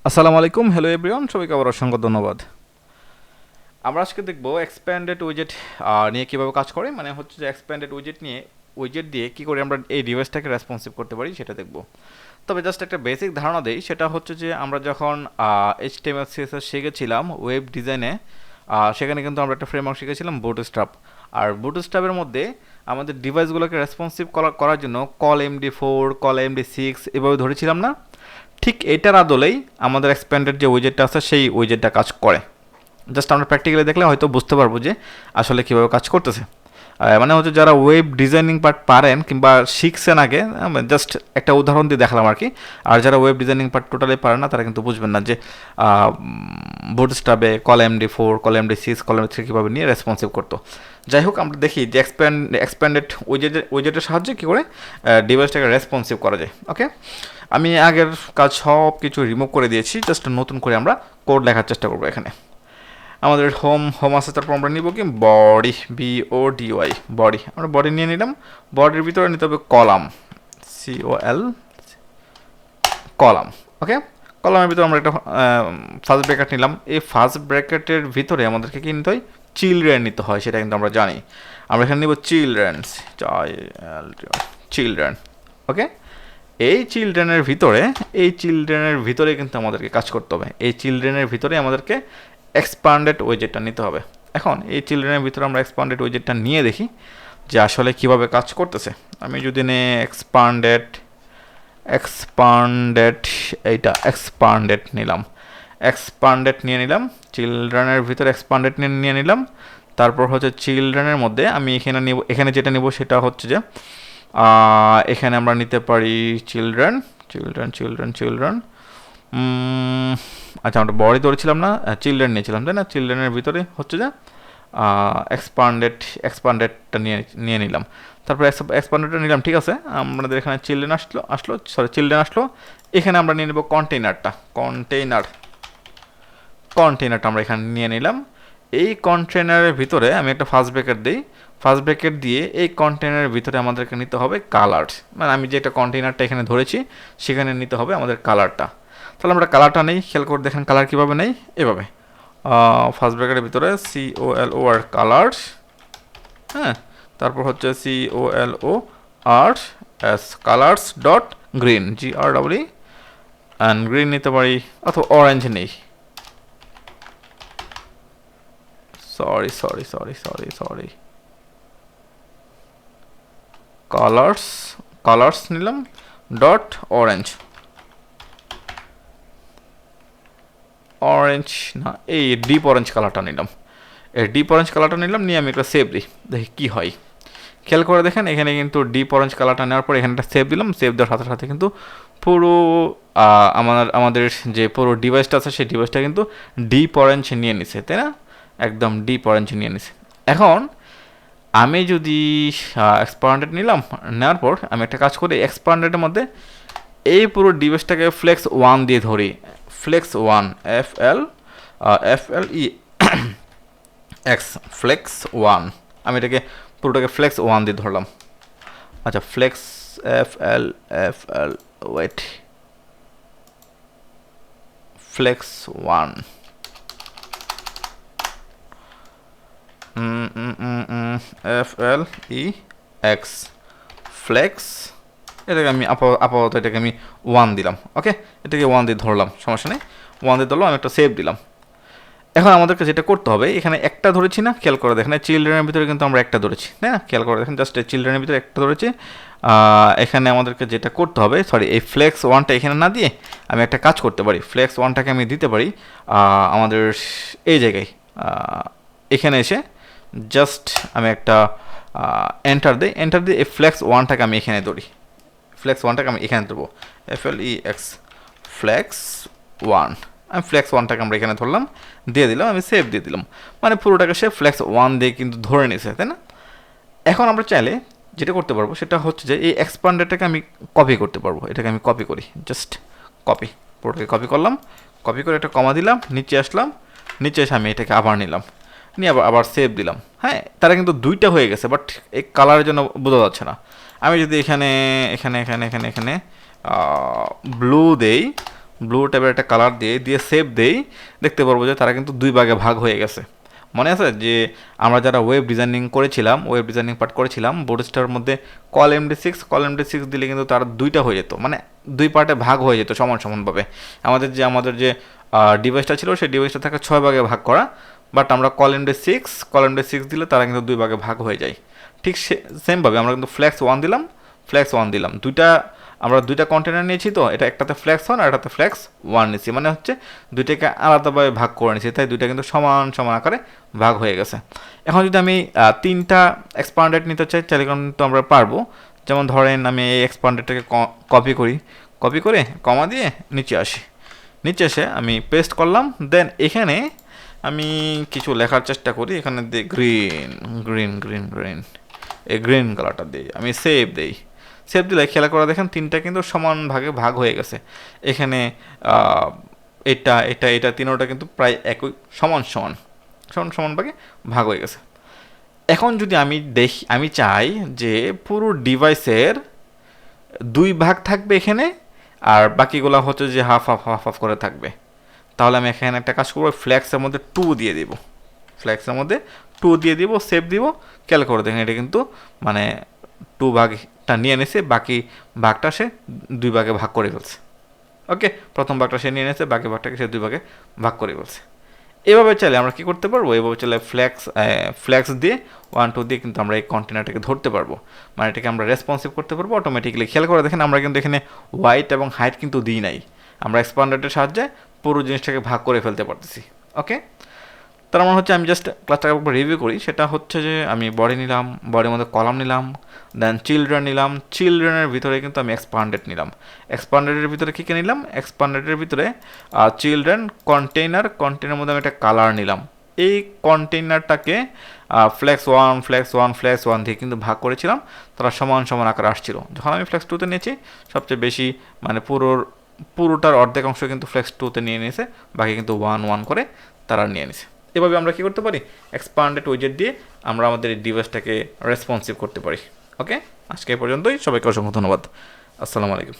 আসসালামু আলাইকুম, hello everyone, সবাইকে আবার অসংখ্য ধন্যবাদ। আমরা আজকে দেখব এক্সপ্যান্ডেড উইজেট নিয়ে কীভাবে কাজ করে, মানে হচ্ছে যে এক্সপ্যান্ডেড উইজেট দিয়ে কী করে আমরা এই ডিভাইসটাকে রেসপন্সিভ করতে পারি সেটা দেখব। তবে জাস্ট একটা বেসিক ধারণা দেই, সেটা হচ্ছে যে আমরা যখন HTML CSS শিখেছিলাম ওয়েব ডিজাইনে, সেখানে কিন্তু আমরা একটা ফ্রেমওয়ার্ক শিখেছিলাম বুটস্ট্র্যাপ। আর বুটস্ট্র্যাপের মধ্যে আমাদের ডিভাইসগুলোকে রেসপন্সিভ করার জন্য কল MD4, কল MD6 এভাবে ধরেছিলাম না? ঠিক এটার আদলেই আমাদের এক্সপ্যান্ডেড যে উইজেটটা আছে সেই উইজেটটা কাজ করে। জাস্ট আমরা প্র্যাকটিক্যালি দেখলে হয়তো বুঝতে পারবো যে আসলে কীভাবে কাজ করতেছে। মানে হচ্ছে যারা ওয়েব ডিজাইনিং পার্ট পারেন কিংবা শিখছেন আগে, জাস্ট একটা উদাহরণ দিয়ে দেখালাম আর কি। আর যারা ওয়েব ডিজাইনিং পার্ট টোটালি পারে না তারা কিন্তু বুঝবেন না যে বুটস্ট্র্যাপে call MD4, call MD6, call MD3 কীভাবে নিয়ে রেসপন্সিভ করতো। যাই হোক, আমরা দেখি যে এক্সপ্যান্ডেড উইজেটের সাহায্যে কী করে ডিভাইসটাকে রেসপন্সিভ করা যায়। ওকে, আমি আগের কাজ সব কিছু রিমুভ করে দিয়েছি, জাস্ট নতুন করে আমরা কোড লেখার চেষ্টা করবো এখানে। আমাদের হোম আছে, তারপর আমরা নিব কি বডি, BODY, বডি। আমরা বডি নিয়ে নিলাম। বডির ভিতরে নিতে হবে কলাম, COL, কলাম। ওকে, কলামের ভিতরে আমরা একটা ফার্স্ট ব্র্যাকেট নিলাম। এই ফার্স্ট ব্র্যাকেটের ভিতরে আমাদেরকে কি নিতে হয়? চিলড্রেন নিতে হয়, সেটা কিন্তু আমরা জানি। আমরা এখানে নিব চিলড্রেন্স, চিলড্রেন। ওকে, এই চিলড্রেনের ভিতরে কিন্তু আমাদেরকে কাজ করতে হবে। এই চিলড্রেনের ভিতরে আমাদেরকে এক্সপান্ডেড উইজেটটা নিতে হবে। এখন এই চিলড্রেনের ভিতরে আমরা এক্সপান্ডেড উইজেটটা নিয়ে দেখি যে আসলে কিভাবে কাজ করতেছে। আমি যদি এক্সপান্ডেড নিলাম, এক্সপান্ডেড নিয়ে নিলাম, চিলড্রেনের ভিতরে এক্সপান্ডেড নিয়ে নিলাম। তারপর হচ্ছে চিলড্রেনের মধ্যে আমি এখানে যেটা নিব সেটা হচ্ছে যে এখানে আমরা নিতে পারি চিলড্রেন। আচ্ছা, আমরা বডি ধরেছিলাম না, চিলড্রেন নিয়েছিলাম, তাই না? চিলড্রেনের ভিতরে হচ্ছে যে এক্সপান্ডেডটা নিয়ে নিলাম। তারপরে এক্সপান্ডেডটা নিলাম, ঠিক আছে। আমাদের এখানে চিলড্রেন আসলো। এখানে আমরা নিয়ে নেব কন্টেইনারটা আমরা এখানে নিয়ে নিলাম। এই কন্টেইনারের ভিতরে আমি একটা ফার্স্ট ব্র্যাকেট দিই। ফার্স্ট ব্র্যাকেট দিয়ে এই কন্টেইনারের ভিতরে আমাদেরকে নিতে হবে কালার। মানে আমি যে একটা কন্টেইনারটা এখানে ধরেছি সেখানে নিতে হবে আমাদের কালারটা। তাহলে আমরা কালারটা নেই, খেয়াল করে দেখেন কালার কীভাবে নেই। এভাবে ফার্স্ট ব্র্যাকেটের ভিতরে COLOR কালার্স, হ্যাঁ। তারপর হচ্ছে COLORS colours dot green, GRE, and green নিতে পারি, অথবা অরেঞ্জ নেই, সরি, কালার্স নিলাম ডট অরেঞ্জ না, এই ডিপ অরেঞ্জ কালারটা নিলাম। নিয়ে আমি একটা সেভ দিই, দেখি কী হয়। খেয়াল করে দেখেন এখানে কিন্তু ডিপ অরেঞ্জ কালারটা নেওয়ার পর এখানে একটা সেভ দিলাম। সেভ দেওয়ার সাথে সাথে কিন্তু পুরো আমাদের যে পুরো ডিভাইসটা আছে সেই ডিভাইসটা কিন্তু ডিপ অরেঞ্জ নিয়ে নিছে, তাই না? একদম ডিপ অরেঞ্জ নিয়ে নিছে। এখন আমি যদি এক্সপান্ডেড নেওয়ার পর আমি একটা কাজ করি, এক্সপান্ডেডের মধ্যে এই পুরো ডিভাইসটাকে ফ্লেক্স 1 দিয়ে ধরি। Flex 1, FLEX, flex 1। আমি এটাকে পুরোটাকে ফ্লেক্স 1 দিয়ে ধরলাম। আচ্ছা, flex wait, flex 1, FLEX, flex. এটাকে আমি আপাতত এটাকে আমি 1 দিলাম। ওকে, এটাকে 1 দিয়ে ধরলাম, সমস্যা নেই। 1 দিয়ে ধরলাম, আমি একটা সেভ দিলাম। এখন আমাদেরকে যেটা করতে হবে, এখানে একটা ধরেছি না, খেয়াল করে দেখেন চিলড্রেনের ভিতরে কিন্তু আমরা একটা ধরেছি, তাই না? খেয়াল করে দেখেন, জাস্ট চিলড্রেনের ভিতরে একটা ধরেছি। এখানে আমাদেরকে যেটা করতে হবে, এই ফ্লেক্স 1টা এখানে না দিয়ে আমি একটা কাজ করতে পারি। ফ্লেক্স 1টাকে আমি দিতে পারি আমাদের এই জায়গায়, এখানে এসে জাস্ট আমি একটা এন্টার দিই। এই ফ্লেক্স 1টাকে আমি এখানে ধরি। আমি এখানে ধরবো, FLEX, ফ্লেক্স 1। আমি ফ্লেক্স 1টাকে আমরা এখানে ধরলাম, দিয়ে দিলাম, আমি সেভ দিয়ে দিলাম। মানে পুরোটাকে সে ফ্লেক্স 1 দিয়ে কিন্তু ধরে নিয়েছে, তাই না? এখন আমরা চাইলে যেটা করতে পারবো সেটা হচ্ছে যে এই এক্সপান্ডেডটাকে আমি কপি করতে পারবো। এটাকে আমি কপি করি, জাস্ট কপি, পুরোটাকে কপি করলাম। কপি করে একটা কমা দিলাম, নিচে আসলাম, নিচে এসে আমি এটাকে আবার নিলাম, নিয়ে আবার সেভ দিলাম। হ্যাঁ, তারা কিন্তু দুইটা হয়ে গেছে, বাট এই কালারের জন্য বোঝা যাচ্ছে না। আমি যদি এখানে ব্লু দেই, ব্লু টাইপের একটা কালার দিয়ে সেভ দেই, দেখতে পারবো যে তারা কিন্তু 2 ভাগে ভাগ হয়ে গেছে। মনে আছে যে আমরা যারা ওয়েব ডিজাইনিং করেছিলাম, ওয়েব ডিজাইনিং পার্ট করেছিলাম, বোর্ডস্টার মধ্যে কল এমডি সিক্স দিলে কিন্তু তার 2টা হয়ে যেত, মানে 2 পার্টে ভাগ হয়ে যেত সমান সমানভাবে। আমাদের যে ডিভাইসটা ছিল সেই ডিভাইসটা থাকে 6 ভাগে ভাগ করা, বাট আমরা কল এমডি সিক্স দিলে তারা কিন্তু 2 ভাগে ভাগ হয়ে যায়। ঠিক সেমভাবে আমরা কিন্তু ফ্ল্যাক্স ওয়ান দিলাম আমরা 2টা কন্টেনার নিয়েছি, তো এটা একটাতে ফ্ল্যাক্স 1 আর একটাতে ফ্ল্যাক্স 1 নিয়েছি, মানে হচ্ছে 2টাকে আলাদাভাবে ভাগ করে নিয়েছি, তাই 2টা কিন্তু সমান সমান আকারে ভাগ হয়ে গেছে। এখন যদি আমি 3টা এক্সপান্ডেড নিতে চাই, তাহলে কিন্তু আমরা পারবো। যেমন ধরেন আমি এই এক্সপান্ডেডটাকে কপি করে কমা দিয়ে নিচে এসে আমি পেস্ট করলাম। দেন এখানে আমি কিছু লেখার চেষ্টা করি, এখানে দিয়ে গ্রিন এই গ্রিন কালারটা দিই, আমি সেভ দিলে খেলা করে দেখেন 3টা কিন্তু সমান ভাগে ভাগ হয়ে গেছে। এখানে এটা 3টা কিন্তু প্রায় একই সমান ভাগে ভাগ হয়ে গেছে। এখন যদি আমি চাই যে পুরো ডিভাইসের 2 ভাগ থাকবে এখানে, আর বাকিগুলো হচ্ছে যে হাফ করে থাকবে, তাহলে আমি এখানে একটা কাজ করবো, ফ্ল্যাক্সের মধ্যে 2 দিয়ে দিব, সেভ দিব। খেয়াল করে দেখেন এটা কিন্তু মানে 2 ভাগটা নিয়ে এনেছে, বাকি ভাগটা সে 2 ভাগে ভাগ করে ফেলছে। ওকে, প্রথম ভাগটা সে নিয়ে এনেছে, বাকি ভাগটাকে সে 2 ভাগে ভাগ করে ফেলছে। এভাবে চাইলে আমরা কি করতে পারবো, এভাবে চাইলে ফ্ল্যাক্স দিয়ে 1 2 দিয়ে কিন্তু আমরা এই কন্টেনারটাকে ধরতে পারবো, মানে এটাকে আমরা রেসপন্সিভ করতে পারবো অটোমেটিক্যালি। খেয়াল করে দেখেন আমরা কিন্তু এখানে ওয়াইট এবং হাইট কিন্তু দিই নাই, আমরা এক্সপান্ডেডের সাহায্যে পুরো জিনিসটাকে ভাগ করে ফেলতে পারতেছি। ওকে, তার মানে হচ্ছে আমি জাস্ট ক্লাসটাকে একবার রিভিউ করি। সেটা হচ্ছে যে আমি বডি নিলাম, বডির মধ্যে কলাম নিলাম, দেন চিলড্রেন নিলাম, চিলড্রেনের ভিতরে কিন্তু আমি এক্সপান্ডেড নিলাম। এক্সপান্ডেডের ভিতরে কী কী নিলাম, এক্সপান্ডেডের ভিতরে চিলড্রেন কন্টেনার মধ্যে আমি একটা কালার নিলাম। এই কন্টেনারটাকে ফ্ল্যাক্স ওয়ান দিয়ে কিন্তু ভাগ করেছিলাম, তারা সমান আকার আসছিল। যখন আমি ফ্ল্যাক্স 2তে নিয়েছি, সবচেয়ে বেশি মানে পুরোটার অর্ধেক অংশ কিন্তু ফ্ল্যাক্স 2তে নিয়ে নিয়েছে, বাকি কিন্তু 1 1 করে তারা নিয়ে নিছে। এভাবে আমরা কি করতে পারি, এক্সপান্ডেড উইজেট দিয়ে আমরা আমাদের এই ডিভাইসটাকে রেসপন্সিভ করতে পারি। ওকে, আজকে এই পর্যন্তই, সবাইকে অসংখ্য ধন্যবাদ। আসসালামু আলাইকুম।